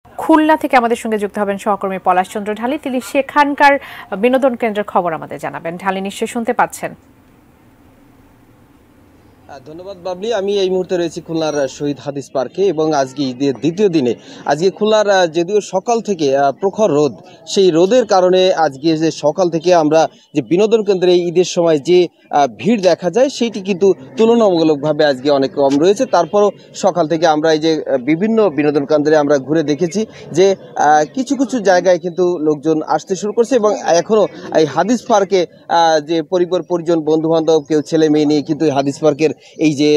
খুলনা থেকে আমাদের সঙ্গে যুক্ত হবেন সহকর্মী পলাশ চন্দ্র ঢালী। তিনি সেখানকার বিনোদন কেন্দ্রের খবর আমাদের জানাবেন। ঢালী, নিশ্চয়ই শুনতে পাচ্ছেন? ধন্যবাদ বাবলি। আমি এই মুহূর্তে রয়েছি খুলনার শহীদ হাদিস পার্কে এবং আজকে ঈদের দ্বিতীয় দিনে আজকে খুলনার যদিও সকাল থেকে প্রখর রোদ, সেই রোদের কারণে আজকে যে সকাল থেকে আমরা যে বিনোদন কেন্দ্রে ঈদের সময় যে ভিড় দেখা যায় সেটি কিন্তু তুলনামূলকভাবে আজকে অনেক কম রয়েছে। তারপরও সকাল থেকে আমরা এই যে বিভিন্ন বিনোদন কেন্দ্রে আমরা ঘুরে দেখেছি যে কিছু কিছু জায়গায় কিন্তু লোকজন আসতে শুরু করছে এবং এখনও এই হাদিস পার্কে যে পরিজন বন্ধুবান্ধব কেউ ছেলে মেয়ে নিয়ে কিন্তু হাদিস পার্কের এই যে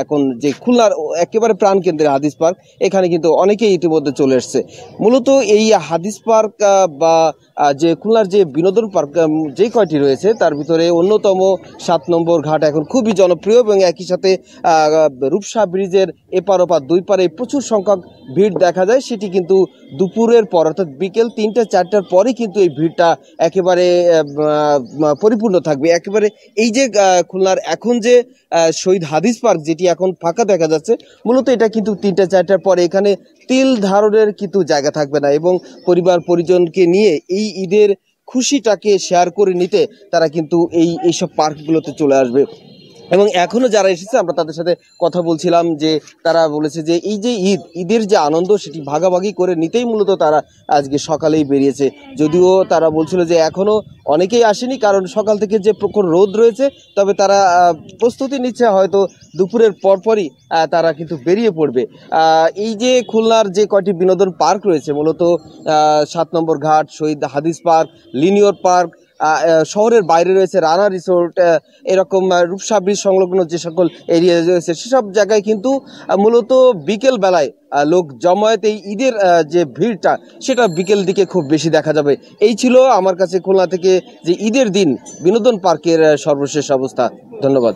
এখন যে খুলনার একেবারে প্রাণকেন্দ্রে হাদিস পার্ক, এখানে কিন্তু অনেকেই ইতিমধ্যে চলে এসছে। মূলত এই হাদিস পার্ক বা যে খুলনার যে বিনোদন পার্ক যে কয়টি রয়েছে তার ভিতরে অন্যতম 7 নম্বর ঘাট এখন খুবই জনপ্রিয় এবং একই সাথে রূপসা ব্রিজের এপার ওপার দুই পারে প্রচুর সংখ্যক ভিড় দেখা যায়। সেটি কিন্তু দুপুরের পর অর্থাৎ বিকেল 3টা-4টার পরে কিন্তু এই ভিড়টা একেবারে পরিপূর্ণ থাকবে। একেবারে এই যে খুলনার এখন যে শহীদ হাদিস পার্ক যেটি এখন ফাঁকা দেখা যাচ্ছে, মূলত এটা কিন্তু 3টা-4টার পরে এখানে তিল ধারণের কিন্তু জায়গা থাকবে না এবং পরিবার পরিজনকে নিয়ে এই ঈদের খুশিটাকে শেয়ার করে নিতে তারা কিন্তু এইসব পার্কগুলোতে চলে আসবে। এবং এখনো যারা এসেছে আমরা তাদের সাথে কথা বলছিলাম যে তারা বলেছে যে এই যে ঈদের যে আনন্দ সেটি ভাগাভাগি করে নিতেই মূলত তারা আজকে সকালেই বেরিয়েছে। যদিও তারা বলছিল যে এখনো অনেকেই আসেনি, কারণ সকাল থেকে যে প্রখর রোদ রয়েছে, তবে তারা প্রস্তুতি নিচ্ছে হয়তো দুপুরের পরপরই তারা কিন্তু বেরিয়ে পড়বে। এই যে খুলনার যে কয়টি বিনোদন পার্ক রয়েছে, মূলত 7 নম্বর ঘাট, শহীদ হাদিস পার্ক, লিনিয়র পার্ক, শহরের বাইরে রয়েছে রানা রিসোর্ট, এরকম রূপসা ব্রিজ সংলগ্ন যে সকল এরিয়া রয়েছে সেসব জায়গায় কিন্তু মূলত বিকেল বেলায় লোক জমায়েত এই ঈদের যে ভিড়টা সেটা বিকেল দিকে খুব বেশি দেখা যাবে। এই ছিল আমার কাছে খুলনা থেকে যে ঈদের দিন বিনোদন পার্কের সর্বশেষ অবস্থা। ধন্যবাদ।